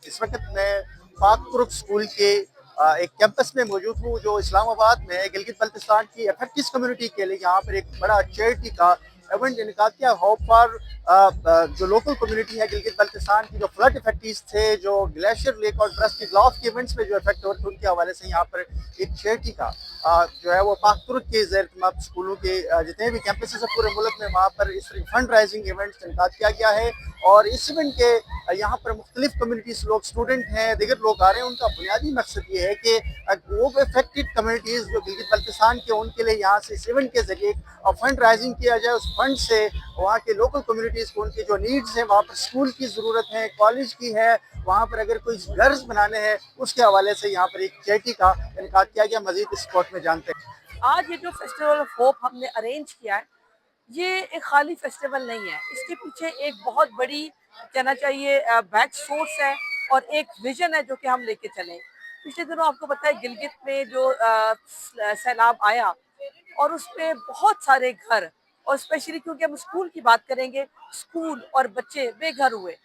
इस वक्त मैं पाक तुर्क स्कूल के एक कैंपस में मौजूद हूँ जो इस्लामाबाद में है। गिलगित बल्तिस्तान की अफेक्टिस कम्युनिटी के लिए यहाँ पर एक बड़ा चैरिटी का इवेंट इनका किया। होप फॉर जो लोकल कम्युनिटी है गिलगित बल्तिस्तान की, जो फ्लड इफेक्टीज थे, जो ग्लेशियर लेक और ट्रस्ट की लॉस के इवेंट्स में जो इफेक्ट हुए थे, उनके हवाले से यहाँ पर एक चैरिटी का जो है वो पाक तुर्क के ज़ेर स्कूलों के जितने भी कैंपसेस है पूरे मुल्क में, वहाँ पर इस फंड राइजिंग इवेंट्स का इनका किया गया है। और इस इवेंट के यहाँ पर मुख्तलिफ कम्युनिटीज़ लोग, स्टूडेंट हैं, दीगर लोग आ रहे हैं। उनका बुनियादी मकसद ये है कि वो अफेक्टेड कम्युनिटीज़ जो गिलगित बल्तिस्तान के, उनके लिए यहाँ से इस इवेंट के जरिए फंड राइजिंग किया जाए। उस फंड से वहाँ के लोकल कम्युनिटीज़ को उनकी जो नीड्स हैं, वहाँ पर स्कूल की ज़रूरत है, कॉलेज की है, वहाँ पर अगर कोई घर बनाने हैं, उसके हवाले से यहाँ पर एक चैरिटी का इनका किया गया। मजीद इस कोर्ट में जानते हैं। आज ये जो फेस्टिवल ऑफ होप हमने अरेंज किया है, ये एक खाली फेस्टिवल नहीं है। इसके पीछे एक बहुत बड़ी कहना चाहिए बैक सोर्स है और एक विजन है जो कि हम लेके चले। पिछले दिनों आपको पता है गिलगित में जो सैलाब आया और उसपे बहुत सारे घर, और स्पेशली क्योंकि हम स्कूल की बात करेंगे, स्कूल और बच्चे बेघर हुए,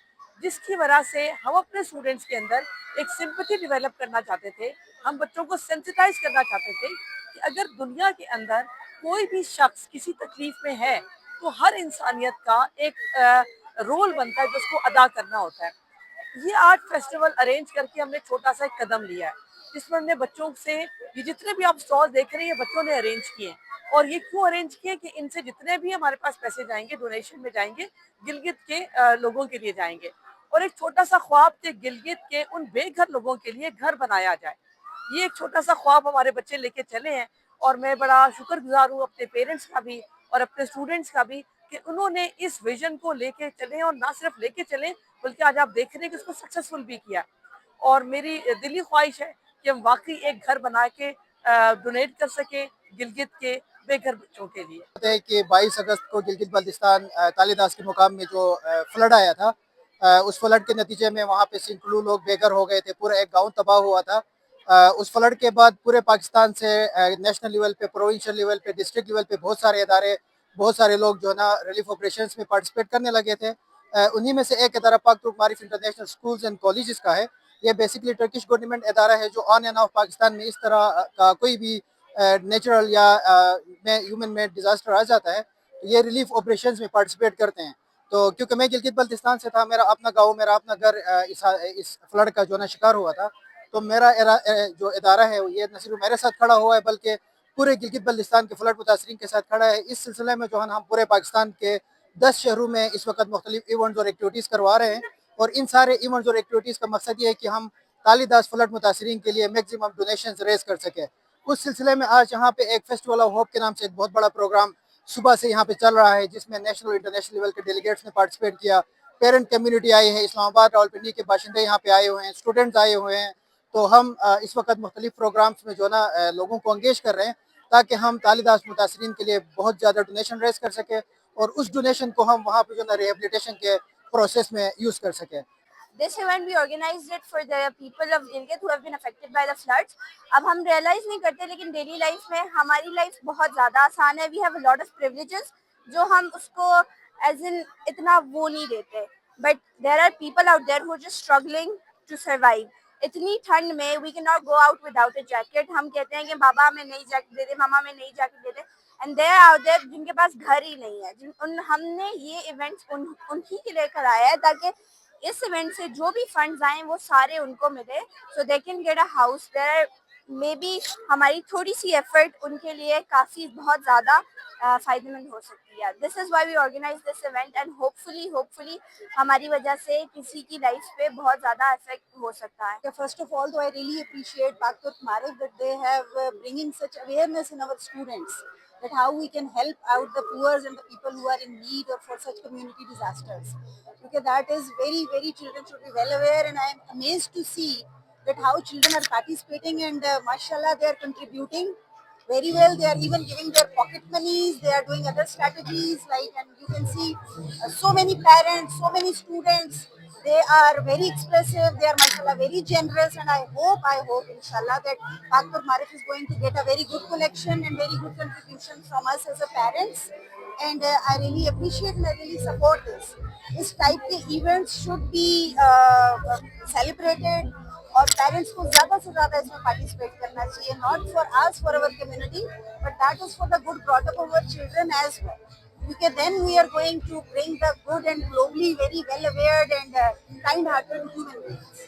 जिसकी वजह से हम अपने स्टूडेंट्स के अंदर एक सिंपैथी डेवलप करना चाहते थे। हम बच्चों को सेंसिटाइज करना चाहते थे कि अगर दुनिया के अंदर कोई भी शख्स किसी तकलीफ में है तो हर इंसानियत का एक रोल बनता है जो उसको अदा करना होता है। ये आर्ट फेस्टिवल अरेंज करके हमने छोटा सा एक कदम लिया है, जिसमें हमने बच्चों से, ये जितने भी आप स्टॉल देख रहे हैं, ये बच्चों ने अरेंज किए हैं। और ये क्यों अरेंज किए कि इनसे जितने भी हमारे पास पैसे जाएंगे डोनेशन में जाएंगे, गिलगित के लोगों के लिए जाएंगे। और एक छोटा सा ख्वाब कि गिलगित के उन बेघर लोगों के लिए घर बनाया जाए, ये एक छोटा सा ख्वाब हमारे बच्चे लेके चले हैं। और मैं बड़ा शुक्रगुजार हूँ अपने पेरेंट्स का भी और अपने स्टूडेंट्स का भी कि उन्होंने इस विजन को लेके चले, और ना सिर्फ लेके चले बल्कि आज आप देख रहे हैं कि उसको सक्सेसफुल भी किया। और मेरी दिली ख्वाहिश है कि हम वाकई एक घर बना के डोनेट कर सके गिलगित के बेघर बच्चों के लिए। है कि 22 अगस्त को गिलगित बल्तिस्तान तालीदास के मुकाम में जो फ्लड आया था, उस फ्लड के नतीजे में वहाँ पे सैकड़ों लोग बेघर हो गए थे, पूरा एक गांव तबाह हुआ था। उस फ्लड के बाद पूरे पाकिस्तान से नेशनल लेवल पे, प्रोविंशियल लेवल पे, डिस्ट्रिक्ट लेवल पे बहुत सारे इदारे, बहुत सारे लोग जो है ना रिलीफ ऑपरेशंस में पार्टिसिपेट करने लगे थे। उन्हीं में से एक इदारा पाक तुर्क मारिफ इंटरनेशनल स्कूल्स एंड कॉलेजेस का है। ये बेसिकली टर्किश गवर्नमेंट इदारा है जो ऑन एंड ऑफ पाकिस्तान में इस तरह का कोई भी नेचुरल या ह्यूमन मेड डिजास्टर आ जाता है तो ये रिलीफ ऑपरेशंस में पार्टिसिपेट करते हैं। तो क्योंकि मैं गिलगित बल्तिस्तान से था, मेरा अपना गांव, मेरा अपना घर इस फ्लड का जो ना शिकार हुआ था, तो मेरा जो इदारा है ये न सिर्फ मेरे साथ खड़ा हुआ है बल्कि पूरे गिलगित बल्तिस्तान के फ्लड मुतासरीन के साथ खड़ा है। इस सिलसिले में जो है हम पूरे पाकिस्तान के 10 शहरों में इस वक्त मुख्तलिफ इवेंट्स और एक्टिविटीज़ करवा रहे हैं। और इन सारे इवेंट्स और एक्टिविटीज़ का मकसद ये है कि हम तालीदास फ्लड मुतासरीन के लिए मैक्सिमम डोनेशन रेज कर सकें। उस सिलसिले में आज यहाँ पे एक फेस्टिवल ऑफ होप के नाम से एक बहुत बड़ा प्रोग्राम सुबह से यहाँ पे चल रहा है, जिसमें नेशनल और इंटरनेशनल लेवल के डेलीगेट्स ने पार्टिसिपेट किया। पेरेंट कम्युनिटी आई है, इस्लामाबाद रावलपिंडी के बाशिंदे यहाँ पे आए हुए हैं, स्टूडेंट्स आए हुए हैं। तो हम इस वक्त मुख्तलिफ प्रोग्राम्स में जो ना लोगों को एंगेज कर रहे हैं ताकि हम तालीदास मुतासरीन के लिए बहुत ज़्यादा डोनेशन रेज कर सकें और उस डोनेशन को हम वहाँ पे जो ना रिहेबिलिटेशन के प्रोसेस में यूज़ कर सकें। This event we organized it for the people of Gilgit who have been affected by the floods. अब हम realize नहीं करते लेकिन daily life में हमारी life बहुत ज़्यादा आसान है. We have a lot of privileges जो हम उसको as in इतना वो नहीं देते. But there are people out there who are just struggling to survive. इतनी ठंड में we cannot go out without a jacket. हम कहते हैं कि बाबा हमें नई जैकेट दे दे, मामा हमें नई jacket they they. And they are out there जिनके पास घर ही नहीं है. हमने ये events उन्हीं के लिए कराया है ताकि इस इवेंट से जो भी फंड्स आए वो सारे उनको मिले, so they can get a house there. Maybe हमारी थोड़ी सी एफर्ट उनके लिए काफ़ी बहुत ज़्यादा फ़ायदेमंद हो सकती है. This is why we organize this event and hopefully हमारी वजह से किसी की लाइफ पे बहुत ज़्यादा इफेक्ट हो सकता है. First of all, though, I really appreciate Pak Turk Marif that they have bringing such awareness in our students that how we can help out the poor and the people who are in need or for such community disasters. Because that is very children should be well aware, and I am amazed to see that how children are participating and mashallah they are contributing very well. They are even giving their pocket monies, they are doing other strategies like, and you can see so many parents, so many students They are very expressive, they are mashallah very generous, and I hope inshallah that Pakpur Marif is going to get a very good collection and very good contribution from us as a parents. And I really appreciate and I really support this. इस type के events should be celebrated और parents को ज़्यादा से ज़्यादा इसमें participate करना चाहिए, not for us for our community but that is for the good brought up of our children as well. Because then we are going to bring the good and globally very well aware and kind hearted human beings.